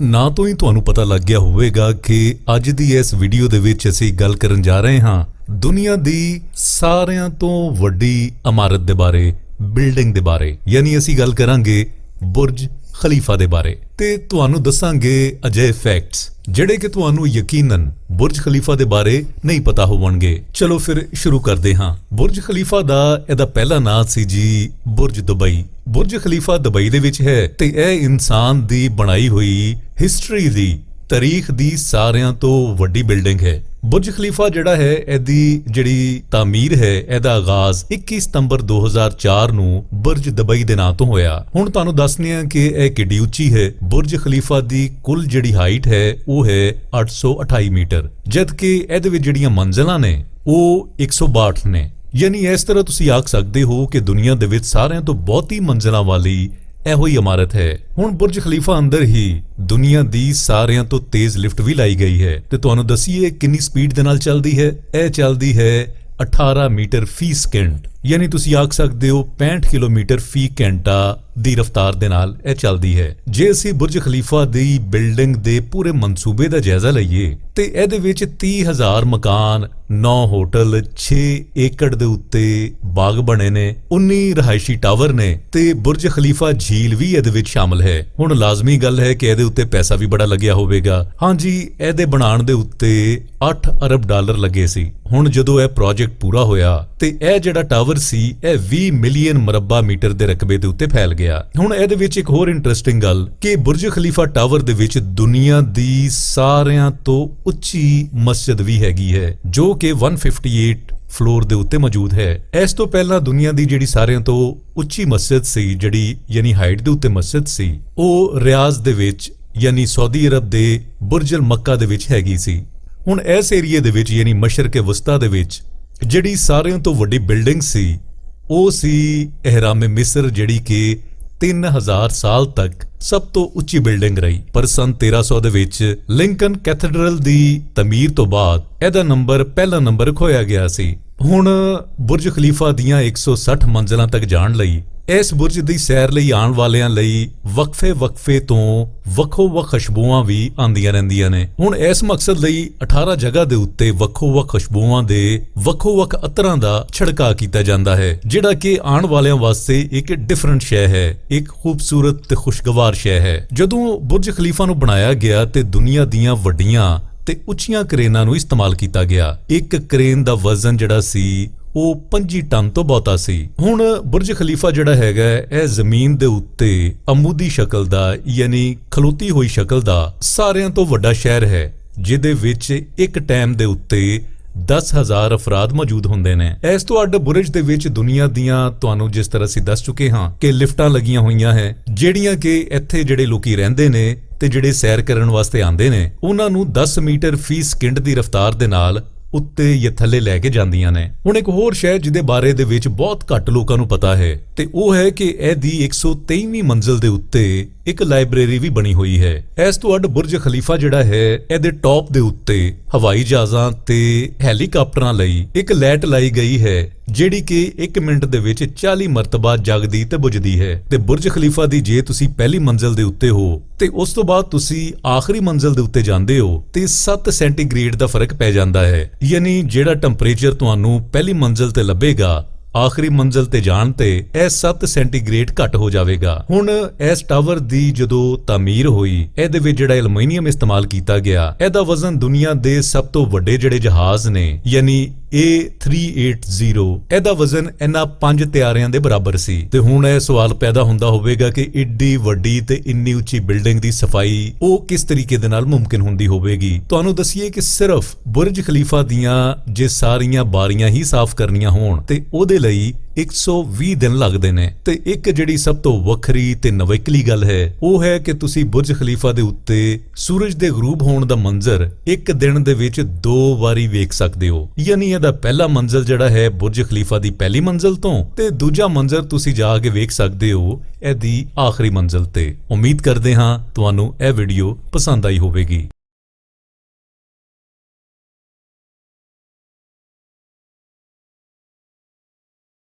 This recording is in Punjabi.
ਨਾ ਤੋਂ ਹੀ ਤੁਹਾਨੂੰ ਪਤਾ ਲੱਗ ਗਿਆ ਹੋਵੇਗਾ ਕਿ ਅੱਜ ਦੀ ਇਸ ਵੀਡੀਓ ਦੇ ਵਿੱਚ ਅਸੀਂ ਗੱਲ ਕਰਨ ਜਾ ਰਹੇ ਹਾਂ ਦੁਨੀਆ ਦੀ ਸਾਰਿਆਂ ਤੋਂ ਵੱਡੀ ਇਮਾਰਤ ਦੇ ਬਾਰੇ, ਬਿਲਡਿੰਗ ਦੇ ਬਾਰੇ। ਯਾਨੀ ਅਸੀਂ ਗੱਲ ਕਰਾਂਗੇ ਬੁਰਜ ਖਲੀਫਾ ਦੇ ਬਾਰੇ ਤੇ ਤੁਹਾਨੂੰ ਦੱਸਾਂਗੇ ਅਜਿਹੇ ਫੈਕਟਸ ਜਿਹੜੇ ਕਿ ਤੁਹਾਨੂੰ ਯਕੀਨਨ ਬੁਰਜ ਖਲੀਫਾ ਦੇ ਬਾਰੇ ਨਹੀਂ ਪਤਾ ਹੋਣਗੇ। ਚਲੋ ਫਿਰ ਸ਼ੁਰੂ ਕਰਦੇ ਹਾਂ। ਬੁਰਜ ਖਲੀਫਾ ਦਾ ਇਹਦਾ ਪਹਿਲਾ ਨਾਂ ਸੀ ਜੀ ਬੁਰਜ ਦੁਬਈ। ਬੁਰਜ ਖਲੀਫਾ ਦੁਬਈ ਦੇ ਵਿੱਚ ਹੈ ਤੇ ਇਹ ਇਨਸਾਨ ਦੀ ਬਣਾਈ ਹੋਈ ਹਿਸਟਰੀ ਦੀ, ਤਾਰੀਖ ਦੀ ਸਾਰਿਆਂ ਤੋਂ ਵੱਡੀ ਬਿਲਡਿੰਗ ਹੈ। ਬੁਰਜ ਖਲੀਫਾ ਜਿਹੜਾ ਹੈ ਇਹਦੀ ਜਿਹੜੀ ਤਾਮੀਰ ਹੈ ਇਹਦਾ ਆਗਾਜ਼ 21 ਸਤੰਬਰ 2004 ਨੂੰ ਬੁਰਜ ਦੁਬਈ ਦੇ ਨਾਂ ਤੋਂ ਹੋਇਆ। ਹੁਣ ਤੁਹਾਨੂੰ ਦੱਸਦੇ ਹਾਂ ਕਿ ਇਹ ਕਿੱਡੀ ਉੱਚੀ ਹੈ। ਬੁਰਜ ਖਲੀਫਾ ਦੀ ਕੁੱਲ ਜਿਹੜੀ ਹਾਈਟ ਹੈ ਉਹ ਹੈ 828 ਮੀਟਰ, ਜਦਕਿ ਇਹਦੇ ਵਿੱਚ ਜਿਹੜੀਆਂ ਮੰਜ਼ਲਾਂ ਨੇ ਉਹ 162 ਨੇ। ਯਾਨੀ ਇਸ ਤਰ੍ਹਾਂ ਤੁਸੀਂ ਆਖ ਸਕਦੇ ਹੋ ਕਿ ਦੁਨੀਆ ਦੇ ਵਿੱਚ ਸਾਰਿਆਂ ਤੋਂ ਬਹੁਤੀ ਮੰਜ਼ਲਾਂ ਵਾਲੀ ਇਹੋ ਹੀ ਇਮਾਰਤ ਹੈ। ਹੁਣ ਬੁਰਜ ਖਲੀਫਾ ਅੰਦਰ ਹੀ ਦੁਨੀਆ ਦੀ ਸਾਰਿਆਂ ਤੋਂ ਤੇਜ਼ ਲਿਫਟ ਵੀ ਲਾਈ ਗਈ ਹੈ ਤੇ ਤੁਹਾਨੂੰ ਦੱਸੀਏ ਕਿੰਨੀ ਸਪੀਡ ਦੇ ਨਾਲ ਚੱਲਦੀ ਹੈ। ਇਹ ਚੱਲਦੀ ਹੈ 18 ਮੀਟਰ ਫੀ ਸਕਿੰਟ, ਯਾਨੀ ਤੁਸੀਂ ਆਖ ਸਕਦੇ ਹੋ 65 ਕਿਲੋਮੀਟਰ ਫੀ ਘੰਟਾ ਦੀ ਰਫ਼ਤਾਰ ਦੇ ਨਾਲ ਇਹ ਚੱਲਦੀ ਹੈ। ਜੇ ਅਸੀਂ ਬੁਰਜ ਖਲੀਫਾ ਦੀ ਬਿਲਡਿੰਗ ਦੇ ਪੂਰੇ ਮਨਸੂਬੇ ਦਾ ਜਾਇਜ਼ਾ ਲਈਏ ਤੇ ਇਹਦੇ ਵਿੱਚ 30,000 ਮਕਾਨ, 9 ਹੋਟਲ, 6 ਏਕੜ ਦੇ ਉੱਤੇ ਬਾਗ ਬਣੇ ਨੇ, 19 ਰਹਾਇਸ਼ੀ ਟਾਵਰ ਨੇ ਤੇ ਬੁਰਜ ਖਲੀਫਾ ਝੀਲ ਵੀ ਇਹਦੇ ਵਿੱਚ ਸ਼ਾਮਲ ਹੈ। ਹੁਣ ਲਾਜ਼ਮੀ ਗੱਲ ਹੈ ਕਿ ਇਹਦੇ ਉੱਤੇ ਪੈਸਾ ਵੀ ਬੜਾ ਲੱਗਿਆ ਹੋਵੇਗਾ। ਹਾਂਜੀ, ਇਹਦੇ ਬਣਾਉਣ ਦੇ ਉੱਤੇ 8 ਅਰਬ ਡਾਲਰ ਲੱਗੇ ਸੀ। ਹੁਣ ਜਦੋਂ ਇਹ ਪ੍ਰੋਜੈਕਟ ਪੂਰਾ ਹੋਇਆ ਤੇ ਇਹ ਜਿਹੜਾ ਟਾਵਰ ਸੀ ਇਹ 20 ਮਿਲੀਅਨ ਮੁਰੱਬਾ ਮੀਟਰ ਦੇ ਰਕਬੇ ਦੇ ਉੱਤੇ ਫੈਲ ਗਿਆ। ਹੁਣ ਇਹਦੇ ਵਿੱਚ ਇੱਕ ਹੋਰ ਇੰਟਰਸਟਿੰਗ ਗੱਲ ਕਿ ਬੁਰਜ ਖਲੀਫਾ ਟਾਵਰ ਦੇ ਵਿੱਚ ਦੁਨੀਆ ਦੀ ਸਾਰਿਆਂ ਤੋਂ ਉੱਚੀ ਮਸਜਿਦ ਵੀ ਹੈਗੀ ਹੈ ਜੋ ਕਿ 158 ਫਲੋਰ ਦੇ ਉੱਤੇ ਮੌਜੂਦ ਹੈ। ਇਸ ਤੋਂ ਪਹਿਲਾਂ ਦੁਨੀਆ ਦੀ ਜਿਹੜੀ ਸਾਰਿਆਂ ਤੋਂ ਉੱਚੀ ਮਸਜਿਦ ਸੀ, ਜਿਹੜੀ ਯਾਨੀ ਹਾਈਟ ਦੇ ਉੱਤੇ ਮਸਜਿਦ ਸੀ, ਉਹ ਰਿਆਜ਼ ਦੇ ਵਿੱਚ ਯਾਨੀ ਸਾਊਦੀ ਅਰਬ ਦੇ ਬੁਰਜ ਅਲ ਮੱਕਾ ਦੇ ਵਿੱਚ ਹੈਗੀ ਸੀ। ਹੁਣ ਇਸ ਏਰੀਏ ਦੇ ਵਿੱਚ ਯਾਨੀ ਮਸ਼ਰਕ ਵਸਤਾ ਦੇ ਵਿੱਚ ਜਿਹੜੀ ਸਾਰਿਆਂ ਤੋਂ ਵੱਡੀ ਬਿਲਡਿੰਗ ਸੀ ਉਹ ਸੀ ਇਹਰਾਮ ਮਿਸਰ, ਜਿਹੜੀ ਕਿ 3000 ਸਾਲ ਤੱਕ ਸਭ ਤੋਂ ਉੱਚੀ ਬਿਲਡਿੰਗ ਰਹੀ। ਪਰ ਸਨ 1300 ਦੇ ਵਿੱਚ ਲਿੰਕਨ ਕੈਥੇਡਰਲ ਦੀ ਤਮੀਰ ਤੋਂ ਬਾਅਦ ਇਹਦਾ ਪਹਿਲਾ ਨੰਬਰ ਖੋਇਆ ਗਿਆ ਸੀ। ਹੁਣ ਬੁਰਜ ਖਲੀਫਾ ਦੀਆਂ 160 ਮੰਜ਼ਲਾਂ ਤੱਕ ਜਾਣ ਲਈ ਇਸ ਬੁਰਜ ਦੀ ਸੈਰ ਲਈ ਆਉਣ ਵਾਲਿਆਂ ਲਈ ਵਕਫੇ ਤੋਂ ਵੱਖੋ-ਵੱਖ ਖੁਸ਼ਬੂਆਂ ਵੀ ਆਉਂਦੀਆਂ ਰਹਿੰਦੀਆਂ ਨੇ। ਹੁਣ ਇਸ ਮਕਸਦ ਲਈ 18 ਜਗ੍ਹਾ ਦੇ ਉੱਤੇ ਵੱਖੋ-ਵੱਖ ਖੁਸ਼ਬੂਆਂ ਦੇ ਵੱਖੋ-ਵੱਖ ਅਤਰਾਂ ਦਾ ਛਿੜਕਾਅ ਕੀਤਾ ਜਾਂਦਾ ਹੈ, ਜਿਹੜਾ ਕਿ ਆਉਣ ਵਾਲਿਆਂ ਵਾਸਤੇ ਇੱਕ ਡਿਫਰੈਂਟ ਸ਼ੈ ਹੈ, ਇੱਕ ਖੂਬਸੂਰਤ ਤੇ ਖੁਸ਼ਗਵਾਰ ਸ਼ੈ ਹੈ। ਜਦੋਂ ਬੁਰਜ ਖਲੀਫਾ ਨੂੰ ਬਣਾਇਆ ਗਿਆ ਤੇ ਦੁਨੀਆ ਦੀਆਂ ਵੱਡੀਆਂ ਤੇ ਉੱਚੀਆਂ ਕਰੇਨਾਂ ਨੂੰ ਇਸਤੇਮਾਲ ਕੀਤਾ ਗਿਆ। ਇੱਕ ਕਰੇਨ ਦਾ ਵਜ਼ਨ ਜਿਹੜਾ ਸੀ ਉਹ 25 ਟਨ ਤੋਂ ਬਹੁਤਾ ਸੀ। ਹੁਣ ਬੁਰਜ ਖਲੀਫਾ ਜਿਹੜਾ ਹੈਗਾ ਇਹ ਜ਼ਮੀਨ ਦੇ ਉੱਤੇ ਅਮੂਦੀ ਸ਼ਕਲ ਦਾ ਯਾਨੀ ਖਲੋਤੀ ਹੋਈ ਸ਼ਕਲ ਦਾ ਸਾਰਿਆਂ ਤੋਂ ਵੱਡਾ ਸ਼ਹਿਰ ਹੈ, ਜਿਹਦੇ ਵਿੱਚ ਇੱਕ ਟਾਈਮ ਦੇ ਉੱਤੇ 10,000 ਅਫਰਾਦ ਮੌਜੂਦ ਹੁੰਦੇ ਨੇ। ਇਸ ਤੋਂ ਅੱਡ ਬੁਰਜ ਦੇ ਵਿੱਚ ਦੁਨੀਆ ਦੀਆਂ ਤੁਹਾਨੂੰ ਜਿਸ ਤਰ੍ਹਾਂ ਅਸੀਂ ਦੱਸ ਚੁੱਕੇ ਹਾਂ ਕਿ ਲਿਫਟਾਂ ਲੱਗੀਆਂ ਹੋਈਆਂ ਹੈ, ਜਿਹੜੀਆਂ ਕਿ ਇੱਥੇ ਜਿਹੜੇ ਲੋਕੀ ਰਹਿੰਦੇ ਨੇ ਤੇ ਜਿਹੜੇ ਸੈਰ ਕਰਨ ਵਾਸਤੇ ਆਉਂਦੇ ਨੇ ਉਹਨਾਂ ਨੂੰ 10 ਮੀਟਰ ਫੀ ਸਕਿੰਟ ਦੀ ਰਫ਼ਤਾਰ ਦੇ ਨਾਲ ਉੱਤੇ ਜਾਂ ਥੱਲੇ ਲੈ ਕੇ ਜਾਂਦੀਆਂ ਨੇ। ਹੁਣ ਇੱਕ ਹੋਰ ਸ਼ਹਿਰ ਜਿਹਦੇ ਬਾਰੇ ਦੇ ਵਿੱਚ ਬਹੁਤ ਘੱਟ ਲੋਕਾਂ ਨੂੰ ਪਤਾ ਹੈ ਤੇ ਉਹ ਹੈ ਕਿ ਇਹਦੀ 123ਵੀਂ ਮੰਜ਼ਿਲ ਦੇ ਉੱਤੇ ਇੱਕ ਲਾਇਬ੍ਰੇਰੀ ਵੀ ਬਣੀ ਹੋਈ ਹੈ। ਇਸ ਤੋਂ ਅੱਡ ਬੁਰਜ ਖਲੀਫਾ ਜਿਹੜਾ ਹੈ ਇਹਦੇ ਟੌਪ ਦੇ ਉੱਤੇ ਹਵਾਈ ਜਹਾਜ਼ਾਂ ਤੇ ਹੈਲੀਕਾਪਟਰਾਂ ਲਈ ਇੱਕ ਲਾਈਟ ਲਾਈ ਗਈ ਹੈ, ਜਿਹੜੀ ਕਿ 1 ਮਿੰਟ ਦੇ ਵਿੱਚ 40 ਮਰਤਬਾ ਜਗਦੀ ਤੇ ਬੁਝਦੀ ਹੈ। ਤੇ ਬੁਰਜ ਖਲੀਫਾ ਦੀ ਜੇ ਤੁਸੀਂ ਪਹਿਲੀ ਮੰਜ਼ਿਲ ਦੇ ਉੱਤੇ ਹੋ ਤੇ ਉਸ ਤੋਂ ਬਾਅਦ ਤੁਸੀਂ ਆਖਰੀ ਮੰਜ਼ਿਲ ਦੇ ਉੱਤੇ ਜਾਂਦੇ ਹੋ ਤੇ 7 ਸੈਂਟੀਗ੍ਰੇਡ ਦਾ ਫਰਕ ਪੈ ਜਾਂਦਾ ਹੈ। ਯਾਨੀ ਜਿਹੜਾ ਟੈਂਪਰੇਚਰ ਤੁਹਾਨੂੰ ਪਹਿਲੀ ਮੰਜ਼ਿਲ ਤੇ ਲੱਭੇਗਾ ਆਖਰੀ ਮੰਜ਼ਿਲ ਤੇ ਜਾਣ ਤੇ ਇਹ 7 ਸੈਂਟੀਗ੍ਰੇਡ ਘੱਟ ਹੋ ਜਾਵੇਗਾ। ਹੁਣ ਇਸ ਟਾਵਰ ਦੀ ਜਦੋਂ ਤਾਮੀਰ ਹੋਈ ਇਹਦੇ ਵਿੱਚ ਜਿਹੜਾ ਐਲੂਮੀਨੀਅਮ ਇਸਤੇਮਾਲ ਕੀਤਾ ਗਿਆ, ਇਹਦਾ ਵਜ਼ਨ ਦੁਨੀਆ ਦੇ ਸਭ ਤੋਂ ਵੱਡੇ ਜਿਹੜੇ ਜਹਾਜ਼ ਨੇ ਯਾਨੀ A380 ਇਹਦਾ ਵਜ਼ਨ ਇਹਨਾਂ 5 ਤਿਆਰਿਆਂ ਦੇ ਬਰਾਬਰ ਸੀ। ਤੇ ਹੁਣ ਇਹ ਸਵਾਲ ਪੈਦਾ ਹੁੰਦਾ ਹੋਵੇਗਾ ਕਿ ਏਡੀ ਵੱਡੀ ਤੇ ਇੰਨੀ ਉੱਚੀ ਬਿਲਡਿੰਗ ਦੀ ਸਫਾਈ ਉਹ ਕਿਸ ਤਰੀਕੇ ਦੇ ਨਾਲ ਮੁਮਕਿਨ ਹੁੰਦੀ ਹੋਵੇਗੀ। ਤੁਹਾਨੂੰ ਦੱਸੀਏ ਕਿ ਸਿਰਫ ਬੁਰਜ ਖਲੀਫਾ ਦੀਆਂ ਜੇ ਸਾਰੀਆਂ ਬਾਰੀਆਂ ਹੀ ਸਾਫ਼ ਕਰਨੀਆਂ ਹੋਣ ਤੇ ਉਹਦੇ ਲਈ 120 ਦਿਨ ਲੱਗਦੇ ਨੇ। ਤੇ ਇੱਕ ਜਿਹੜੀ ਸਭ ਤੋਂ ਵੱਖਰੀ ਤੇ ਨਵੇਕਲੀ ਗੱਲ ਹੈ ਉਹ ਹੈ ਕਿ ਤੁਸੀਂ ਬੁਰਜ ਖਲੀਫਾ ਦੇ ਉੱਤੇ ਸੂਰਜ ਦੇ ਗਰੂਬ ਹੋਣ ਦਾ ਮੰਜ਼ਰ ਇੱਕ ਦਿਨ ਦੇ ਵਿੱਚ 2 ਵਾਰੀ ਵੇਖ ਸਕਦੇ ਹੋ। ਯਾਨੀ ਇਹਦਾ ਪਹਿਲਾ ਮੰਜ਼ਰ ਜਿਹੜਾ ਹੈ ਬੁਰਜ ਖਲੀਫਾ ਦੀ ਪਹਿਲੀ ਮੰਜ਼ਿਲ ਤੋਂ ਤੇ ਦੂਜਾ ਮੰਜ਼ਰ ਤੁਸੀਂ ਜਾ ਕੇ ਵੇਖ ਸਕਦੇ ਹੋ ਇਹਦੀ ਆਖਰੀ ਮੰਜ਼ਿਲ ਤੇ। ਉਮੀਦ ਕਰਦੇ ਹਾਂ ਤੁਹਾਨੂੰ ਇਹ ਵੀਡੀਓ ਪਸੰਦ ਆਈ ਹੋਵੇਗੀ।